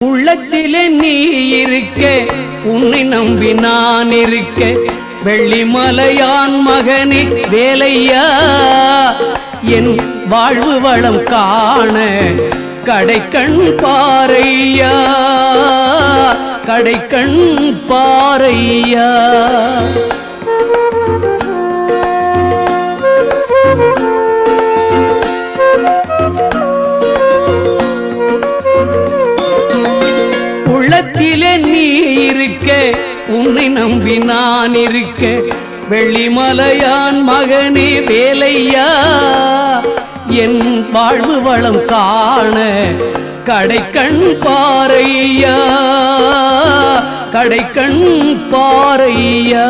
உள்ளத்திலே நீ இருக்க, உன்னை நம்பி நான் இருக்க, வெள்ளிமலையான் மகனே வேலையா, என் வாழ்வு வளம் காண கடைக்கண் பாரையா, கடைக்கண் பாரையா. உள்ளத்திலே நீ இருக்க, உன்னை நம்பி நான் இருக்க, வெள்ளிமலையான் மகனே வேலையா, என் வாழ்வு வளம் காண கடைக்கண் பாரையா, கடைக்கண் பாரையா.